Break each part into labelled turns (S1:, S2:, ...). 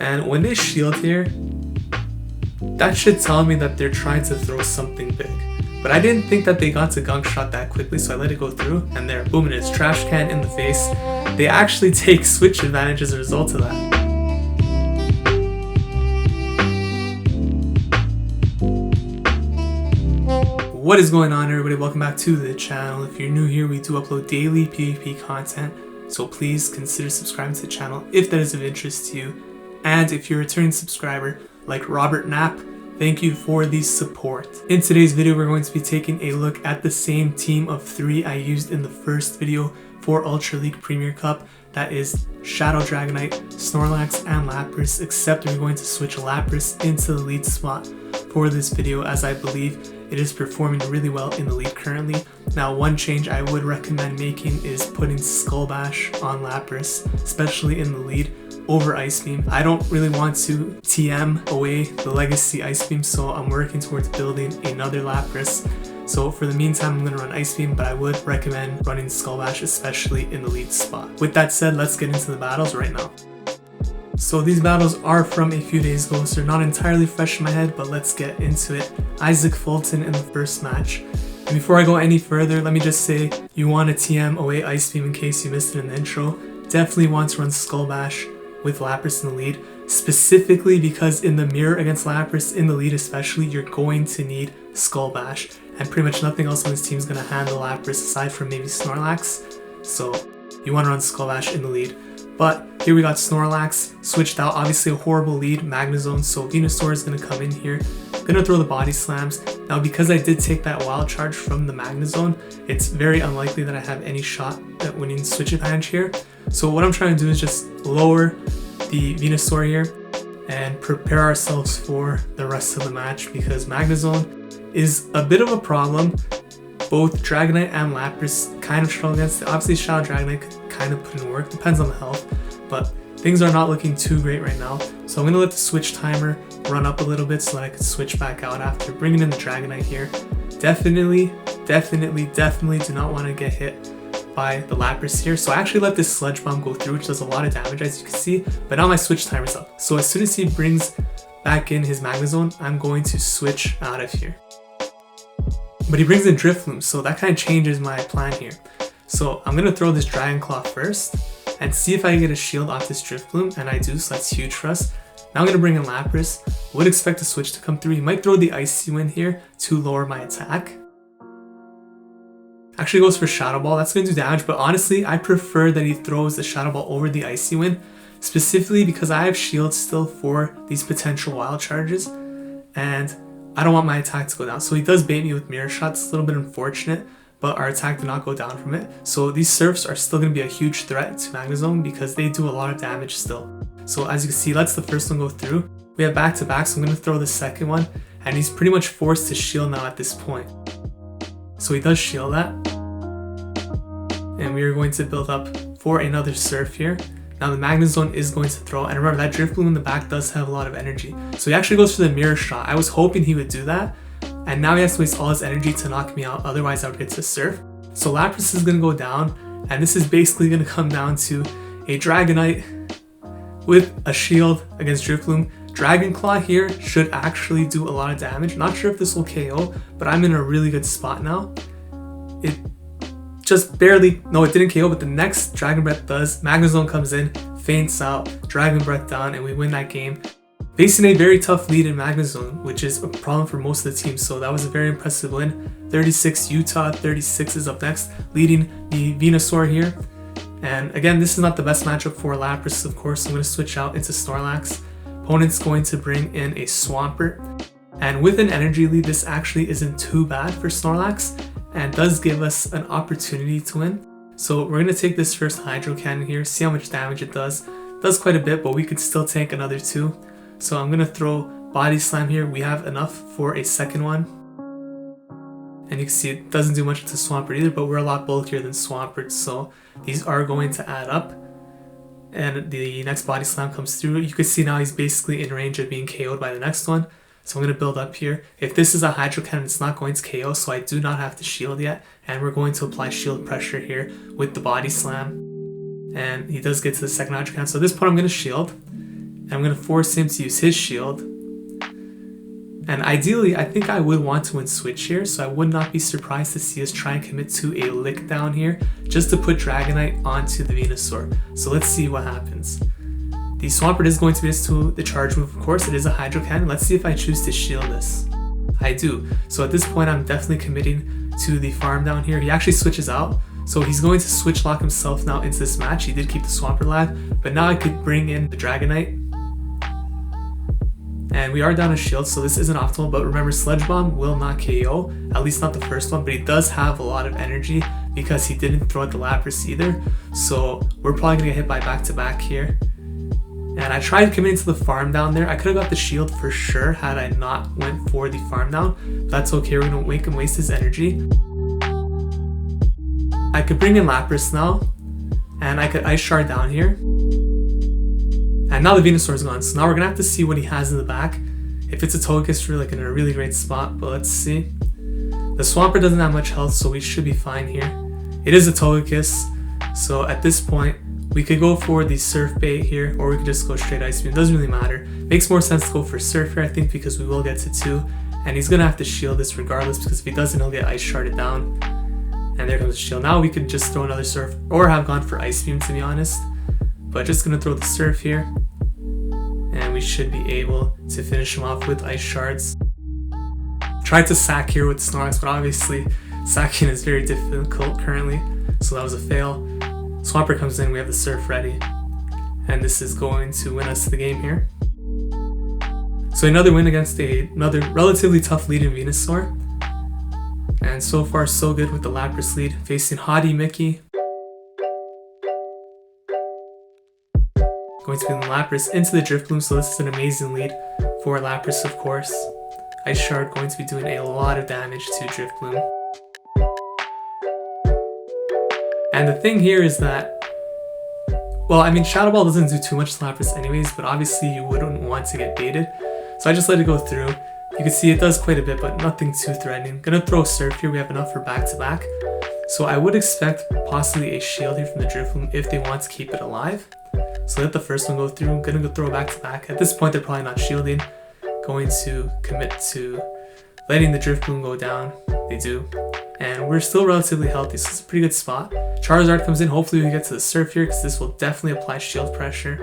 S1: And when they shield here, that should tell me that they're trying to throw something big. But I didn't think that they got to gunk shot that quickly, so I let it go through, and there, boom, it is. Trash can in the face. They actually take switch advantage as a result of that. What is going on, everybody? Welcome back to the channel. If you're new here, we do upload daily PvP content, so please consider subscribing to the channel if that is of interest to you. And if you're a returning subscriber, like Robert Knapp, thank you for the support. In today's video, we're going to be taking a look at the same team of 3 I used in the first video for Ultra League Premier Cup. That is Shadow Dragonite, Snorlax, and Lapras, except we're going to switch Lapras into the lead spot for this video, as I believe it is performing really well in the league currently. Now, one change I would recommend making is putting Skull Bash on Lapras, especially in the lead, over Ice Beam. I don't really want to TM away the legacy Ice Beam, so I'm working towards building another Lapras. So for the meantime, I'm going to run Ice Beam, but I would recommend running Skull Bash, especially in the lead spot. With that said, let's get into the battles right now. So these battles are from a few days ago, so they're not entirely fresh in my head, but let's get into it. Isaac Fulton in the first match. And before I go any further, let me just say, you want to TM away Ice Beam in case you missed it in the intro. Definitely want to run Skull Bash with Lapras in the lead, specifically because in the mirror against Lapras, in the lead especially, you're going to need Skull Bash, and pretty much nothing else on this team is going to handle Lapras aside from maybe Snorlax, so you want to run Skull Bash in the lead. But here we got Snorlax switched out, obviously a horrible lead, Magnezone, so Venusaur is going to come in here, going to throw the body slams. Now because I did take that wild charge from the Magnezone, it's very unlikely that I have any shot at winning switch advantage here. So what I'm trying to do is just lower the Venusaur here and prepare ourselves for the rest of the match, because Magnezone is a bit of a problem. Both Dragonite and Lapras kind of struggle against it. Obviously Shadow Dragonite could kind of put in work, depends on the health, but things are not looking too great right now. So I'm going to let the switch timer run up a little bit so that I can switch back out after bringing in the Dragonite here. Definitely do not want to get hit by the Lapras here. So I actually let this Sludge Bomb go through, which does a lot of damage as you can see, but now my switch timer's up. So as soon as he brings back in his Magnezone, I'm going to switch out of here. But he brings in Drifloon, so that kind of changes my plan here. So I'm going to throw this Dragon Claw first and see if I can get a shield off this Drifloon, and I do, so that's huge for us. Now I'm going to bring in Lapras. Would expect the switch to come through. He might throw the Icy Wind here to lower my attack. Actually goes for Shadow Ball. That's going to do damage, but honestly, I prefer that he throws the Shadow Ball over the Icy Wind, specifically because I have shields still for these potential wild charges, and I don't want my attack to go down. So he does bait me with Mirror Shots. It's a little bit unfortunate, but our attack did not go down from it. So these Surfs are still going to be a huge threat to Magnezone because they do a lot of damage still. So as you can see, lets the first one go through. We have back-to-back, so I'm going to throw the second one, and he's pretty much forced to shield now at this point. So he does shield that, and we are going to build up for another Surf here. Now the Magnezone is going to throw, and remember that Drifloon in the back does have a lot of energy. So he actually goes for the Mirror Shot. I was hoping he would do that, and now he has to waste all his energy to knock me out, otherwise I would get to Surf. So Lapras is going to go down, and this is basically going to come down to a Dragonite with a shield against Drifloon. Dragon Claw here should actually do a lot of damage. Not sure if this will KO, but I'm in a really good spot now. It just barely, no, it didn't KO, but the next Dragon Breath does. Magnezone comes in, feints out, Dragon Breath down, and we win that game. Facing a very tough lead in Magnezone, which is a problem for most of the team, so that was a very impressive win. 36 Utah, 36 is up next, leading the Venusaur here. And again, this is not the best matchup for Lapras, of course. I'm going to switch out into Snorlax. Opponent's going to bring in a Swampert. And with an energy lead, this actually isn't too bad for Snorlax, and does give us an opportunity to win. So we're going to take this first Hydro Cannon here, see how much damage it does. It does quite a bit, but we could still tank another 2. So I'm going to throw Body Slam here. We have enough for a second one. And you can see it doesn't do much to Swampert either, but we're a lot bulkier than Swampert, so these are going to add up. And the next Body Slam comes through. You can see now he's basically in range of being KO'd by the next one. So I'm going to build up here. If this is a Hydro Cannon, it's not going to KO, so I do not have to shield yet. And we're going to apply shield pressure here with the Body Slam. And he does get to the second Hydro Cannon. So at this point I'm going to shield. And I'm going to force him to use his shield. And ideally, I think I would want to win switch here, so I would not be surprised to see us try and commit to a lick down here, just to put Dragonite onto the Venusaur. So let's see what happens. The Swampert is going to miss to the charge move, of course. It is a Hydro Cannon. Let's see if I choose to shield this. I do. So at this point, I'm definitely committing to the farm down here. He actually switches out. So he's going to switch lock himself now into this match. He did keep the Swampert alive, but now I could bring in the Dragonite. And we are down a shield, so this isn't optimal, but remember, Sludge Bomb will not KO, at least not the first one, but he does have a lot of energy because he didn't throw out the Lapras either, so we're probably going to get hit by back-to-back here. And I tried committing to the farm down there. I could have got the shield for sure had I not went for the farm down, but that's okay, we're going to make him waste his energy. I could bring in Lapras now, and I could Ice Shard down here. And now the Venusaur is gone, so now we're going to have to see what he has in the back. If it's a Togekiss, we're like in a really great spot, but let's see. The Swampert doesn't have much health, so we should be fine here. It is a Togekiss, so at this point, we could go for the Surf Bait here, or we could just go straight Ice Beam. It doesn't really matter. Makes more sense to go for Surf here, I think, because we will get to 2. And he's going to have to shield this regardless, because if he doesn't, he'll get Ice Sharded down. And there comes the shield. Now we could just throw another Surf, or have gone for Ice Beam, to be honest. But just going to throw the Surf here. And we should be able to finish him off with Ice Shards. Tried to sack here with Snorlax, but obviously sacking is very difficult currently. So that was a fail. Swampert comes in, we have the Surf ready. And this is going to win us the game here. So another win against another relatively tough lead in Venusaur. And so far so good with the Lapras lead, facing HottieMickey. Going to be Lapras into the Drift Bloom, so this is an amazing lead for Lapras, of course. Ice Shard going to be doing a lot of damage to Drift Bloom. And the thing here is that, well, I mean, Shadow Ball doesn't do too much to Lapras anyways, but obviously you wouldn't want to get baited. So I just let it go through. You can see it does quite a bit, but nothing too threatening. Gonna throw Surf here, we have enough for back-to-back. So I would expect possibly a shield here from the Drift Bloom if they want to keep it alive. So let the first one go through. I'm gonna go throw back to back. At this point, they're probably not shielding. Going to commit to letting the Drift Bloom go down. They do. And we're still relatively healthy, so it's a pretty good spot. Charizard comes in. Hopefully we get to the Surf here, because this will definitely apply shield pressure.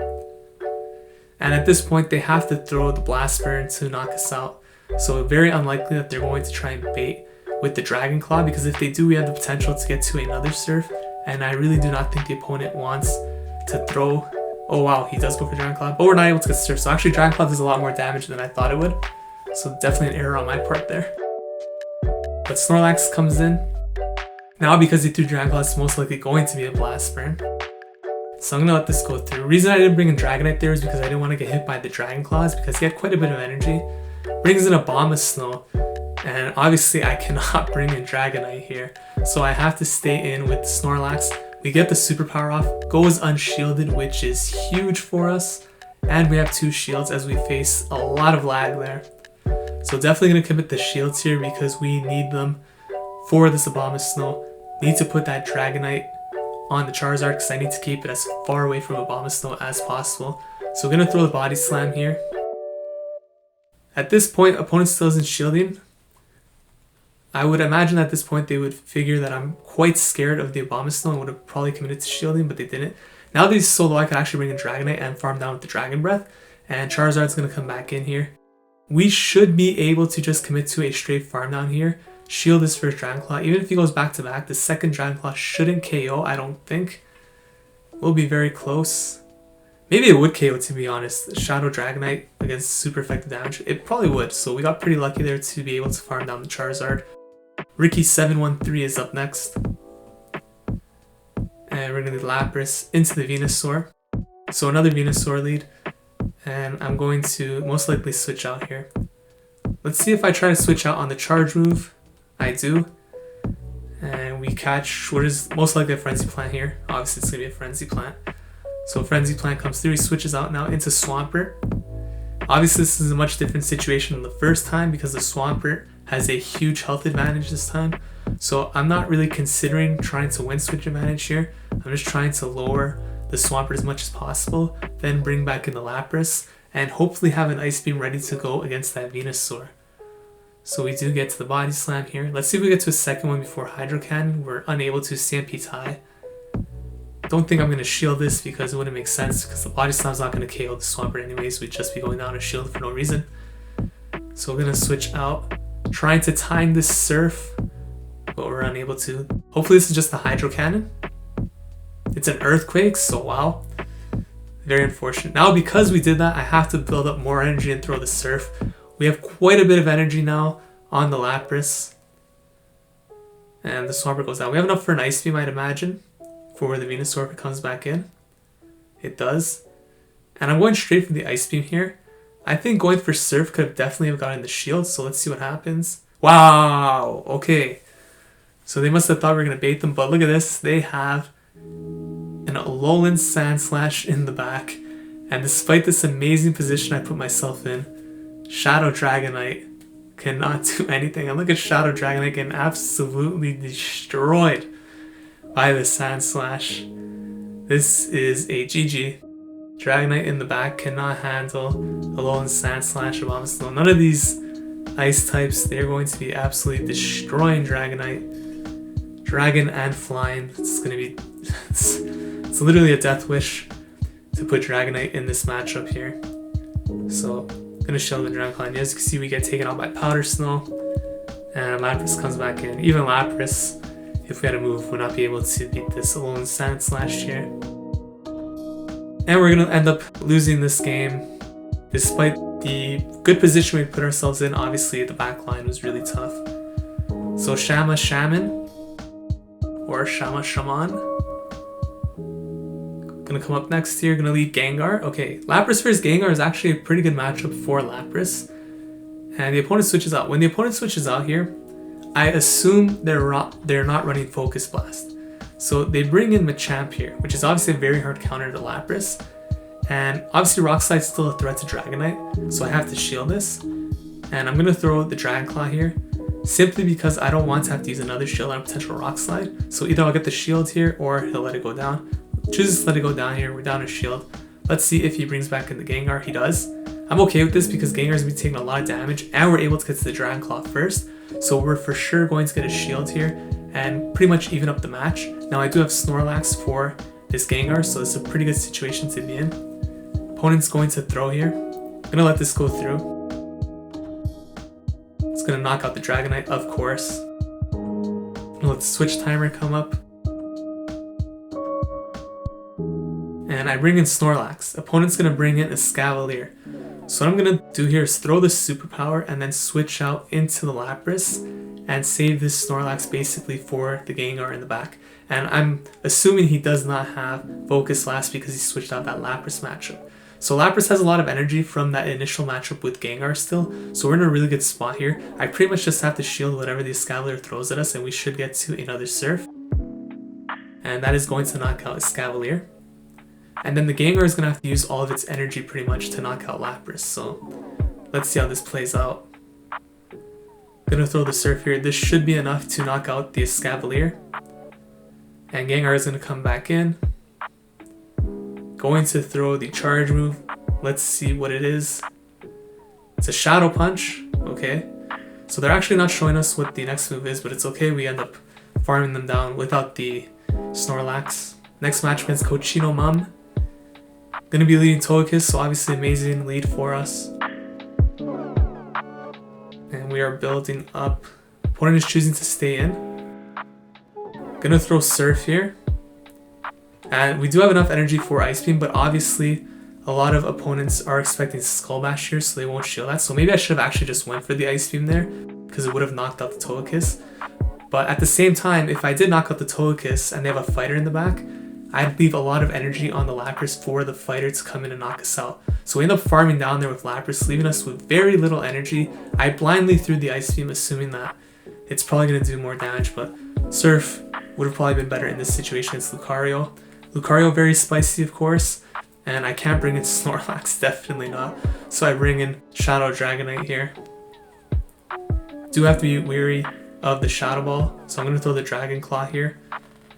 S1: And at this point, they have to throw the Blast Burn to knock us out. So very unlikely that they're going to try and bait with the Dragon Claw, because if they do, we have the potential to get to another Surf. And I really do not think the opponent wants to throw. Oh wow, he does go for Dragon Claw, but we're not able to get Surf. So actually Dragon Claw does a lot more damage than I thought it would. So definitely an error on my part there. But Snorlax comes in. Now because he threw Dragon Claw, it's most likely going to be a Blast Burn. So I'm going to let this go through. The reason I didn't bring in Dragonite there is because I didn't want to get hit by the Dragon Claws, because he had quite a bit of energy. Brings in a Abomasnow, and obviously I cannot bring in Dragonite here. So I have to stay in with the Snorlax. We get the Superpower off, goes unshielded, which is huge for us. And we have 2 shields as we face a lot of lag there. So definitely going to commit the shields here because we need them for this Abomasnow. Need to put that Dragonite on the Charizard because I need to keep it as far away from Abomasnow as possible. So we're going to throw the Body Slam here. At this point, opponent still isn't shielding. I would imagine at this point they would figure that I'm quite scared of the Abomasnow and would have probably committed to shielding, but they didn't. Now that he's so low, I can actually bring in Dragonite and farm down with the Dragon Breath, and Charizard's going to come back in here. We should be able to just commit to a straight farm down here, shield this first Dragon Claw. Even if he goes back to back, the second Dragon Claw shouldn't KO, I don't think. We'll be very close. Maybe it would KO, to be honest. Shadow Dragonite against super effective damage. It probably would, so we got pretty lucky there to be able to farm down the Charizard. Ricky713 is up next. And we're going to lead Lapras into the Venusaur. So another Venusaur lead. And I'm going to most likely switch out here. Let's see if I try to switch out on the charge move. I do. And we catch what is most likely a Frenzy Plant here. Obviously it's going to be a Frenzy Plant. So Frenzy Plant comes through, he switches out now into Swampert. Obviously this is a much different situation than the first time because the Swampert has a huge health advantage this time. So I'm not really considering trying to win switch advantage here. I'm just trying to lower the Swampert as much as possible, then bring back in the Lapras, and hopefully have an Ice Beam ready to go against that Venusaur. So we do get to the Body Slam here. Let's see if we get to a second one before Hydro Cannon. We're unable to. Stampede High. Don't think I'm going to shield this because it wouldn't make sense because the Body Slam's not going to KO the Swampert anyways. We'd just be going down a shield for no reason. So we're going to switch out. Trying to time this Surf, but we're unable to. Hopefully this is just the Hydro Cannon. It's an Earthquake, so wow. Very unfortunate. Now because we did that, I have to build up more energy and throw the Surf. We have quite a bit of energy now on the Lapras. And the Swampert goes down. We have enough for an Ice Beam, I'd imagine, for where the Venusaur if it comes back in. It does. And I'm going straight for the Ice Beam here. I think going for Surf could have definitely have gotten the shield, so let's see what happens. Wow! Okay. So they must have thought we were going to bait them, but look at this. They have an Alolan Sandslash in the back. And despite this amazing position I put myself in, Shadow Dragonite cannot do anything. And look at Shadow Dragonite getting absolutely destroyed by the Sandslash. This is a GG. Dragonite in the back cannot handle Alolan Sandslash or Obstagoon. None of these ice types, they're going to be absolutely destroying Dragonite. Dragon and flying. It's going to be... it's literally a death wish to put Dragonite in this matchup here. So... gonna show the Dragon Clan. As you can see, we get taken out by Powder Snow, and Lapras comes back in. Even Lapras, if we had a move, would not be able to beat this Alolan Sandslash here. And we're gonna end up losing this game, despite the good position we put ourselves in. Obviously, the back line was really tough. So Shama Shaman, or Shama Shaman. Gonna come up next here, gonna leave Gengar. Okay, Lapras versus Gengar is actually a pretty good matchup for Lapras. And the opponent switches out. When the opponent switches out here, I assume they're not running Focus Blast. So they bring in Machamp here, which is obviously a very hard counter to Lapras. And obviously Rock Slide's still a threat to Dragonite, so I have to shield this. And I'm gonna throw the Dragon Claw here, simply because I don't want to have to use another shield on a potential Rock Slide. So either I'll get the shield here or he'll let it go down. Chooses to let it go down here. We're down a shield. Let's see if he brings back in the Gengar. He does. I'm okay with this because Gengar's been taking a lot of damage and we're able to get to the Dragon Claw first. So we're for sure going to get a shield here and pretty much even up the match. Now I do have Snorlax for this Gengar, so it's a pretty good situation to be in. Opponent's going to throw here. I'm going to let this go through. It's going to knock out the Dragonite, of course. I'm going to let the switch timer come up. And I bring in Snorlax. Opponent's going to bring in a Scavalier. So what I'm going to do here is throw the Superpower and then switch out into the Lapras and save this Snorlax basically for the Gengar in the back. And I'm assuming he does not have Focus Blast because he switched out that Lapras matchup. So Lapras has a lot of energy from that initial matchup with Gengar still, so we're in a really good spot here. I pretty much just have to shield whatever the Escavalier throws at us and we should get to another Surf. And that is going to knock out Escavalier. And then the Gengar is going to have to use all of its energy pretty much to knock out Lapras, so let's see how this plays out. Gonna throw the Surf here. This should be enough to knock out the Escavalier. And Gengar is going to come back in. Going to throw the charge move. Let's see what it is. It's a Shadow Punch. Okay. So they're actually not showing us what the next move is, but it's okay. We end up farming them down without the Snorlax. Next match against Cochino Mum. Gonna be leading Togekiss, so obviously amazing lead for us. And we are building up. Opponent is choosing to stay in. Gonna throw Surf here. And we do have enough energy for Ice Beam, but obviously a lot of opponents are expecting Skull Bash here, so they won't shield that. So maybe I should have actually just went for the Ice Beam there, because it would have knocked out the Togekiss. But at the same time, if I did knock out the Togekiss and they have a fighter in the back, I'd leave a lot of energy on the Lapras for the fighter to come in and knock us out. So we end up farming down there with Lapras, leaving us with very little energy. I blindly threw the Ice Beam, assuming that it's probably going to do more damage, but Surf would have probably been better in this situation against Lucario. Lucario very spicy, of course, and I can't bring in Snorlax, definitely not. So I bring in Shadow Dragonite here. Do have to be wary of the Shadow Ball, so I'm going to throw the Dragon Claw here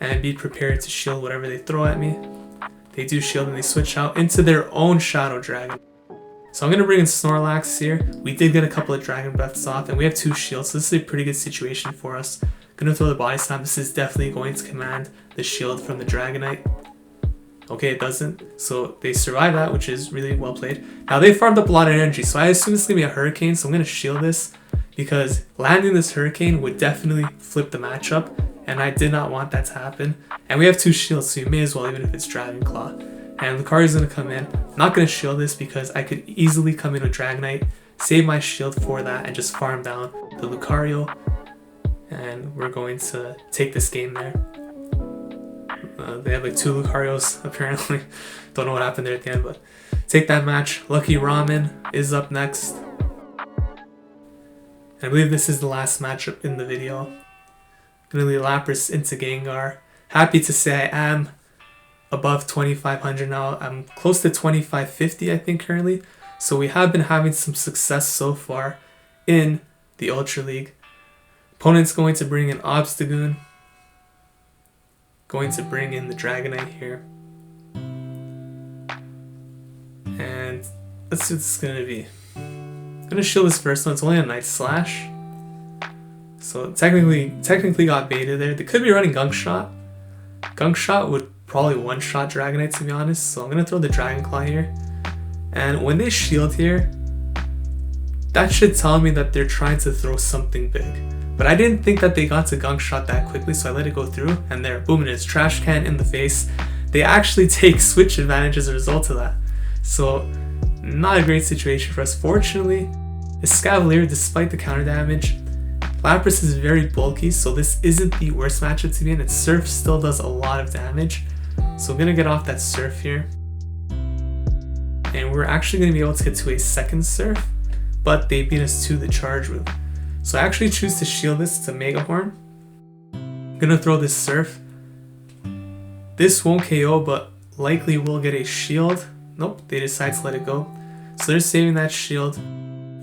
S1: and be prepared to shield whatever they throw at me. They do shield and they switch out into their own Shadow Dragon. So I'm going to bring in Snorlax here. We did get a couple of Dragon Breaths off, and we have 2 shields, so this is a pretty good situation for us. Going to throw the Body Slam. This is definitely going to command the shield from the Dragonite. Okay, it doesn't. So they survive that, which is really well played. Now they farmed up a lot of energy, so I assume this is going to be a Hurricane, so I'm going to shield this because landing this Hurricane would definitely flip the matchup, and I did not want that to happen. And we have 2 shields, so you may as well, even if it's Dragon Claw. And Lucario's going to come in. I'm not going to shield this because I could easily come in with Dragonite, save my shield for that, and just farm down the Lucario. And we're going to take this game there. They have like 2 Lucarios apparently. Don't know what happened there at the end, but take that match. Lucky Ramen is up next. And I believe this is the last matchup in the video. Gonna lead Lapras into Gengar. Happy to say I am above 2,500 now. I'm close to 2,550 I think currently. So we have been having some success so far in the Ultra League. Opponent's going to bring in Obstagoon. Going to bring in the Dragonite here. And let's see what this is going to be. I'm going to shield this first one. It's only a Night Slash. So technically got baited there. They could be running Gunk Shot. Gunk Shot would probably one-shot Dragonite to be honest. So I'm going to throw the Dragon Claw here. And when they shield here, that should tell me that they're trying to throw something big. But I didn't think that they got to Gunk Shot that quickly, so I let it go through, and there, boom, it is. Trash can in the face. They actually take switch advantage as a result of that. So, not a great situation for us. Fortunately, the Scavalier, despite the counter damage, Lapras is very bulky, so this isn't the worst matchup to be in. Its Surf still does a lot of damage. So I'm going to get off that Surf here. And we're actually going to be able to get to a second Surf, but they beat us to the Charge Move. So I actually choose to shield this to Mega Horn. I'm gonna throw this Surf. This won't KO, but likely will get a shield. Nope, they decide to let it go. So they're saving that shield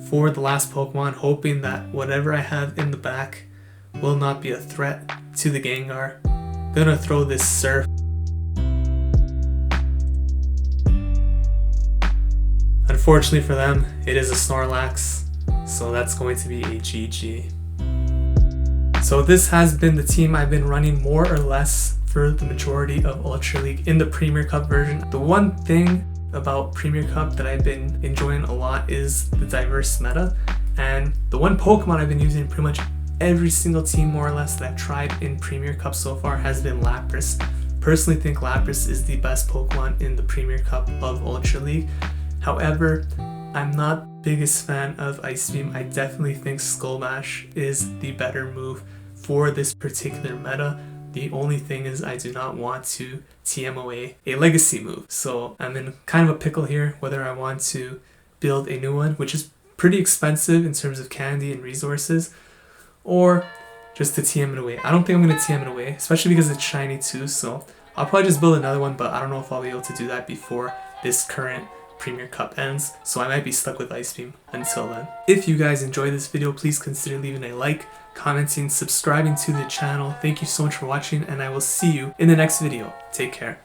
S1: for the last Pokemon, hoping that whatever I have in the back will not be a threat to the Gengar. Gonna throw this Surf. Unfortunately for them, it is a Snorlax. So that's going to be a GG. So this has been the team I've been running more or less for the majority of Ultra League in the Premier Cup version. The one thing about Premier Cup that I've been enjoying a lot is the diverse meta. And the one Pokemon I've been using in pretty much every single team more or less that I've tried in Premier Cup so far has been Lapras. Personally think Lapras is the best Pokemon in the Premier Cup of Ultra League. However, I'm not the biggest fan of Ice Beam. I definitely think Skull Mash is the better move for this particular meta. The only thing is I do not want to TMOA a legacy move. So I'm in kind of a pickle here whether I want to build a new one, which is pretty expensive in terms of candy and resources, or just to TM it away. I don't think I'm going to TM it away, especially because it's shiny too, so I'll probably just build another one, but I don't know if I'll be able to do that before this current Premier Cup ends, so I might be stuck with Ice Beam until then. If you guys enjoyed this video, please consider leaving a like, commenting, subscribing to the channel. Thank you so much for watching, and I will see you in the next video. Take care.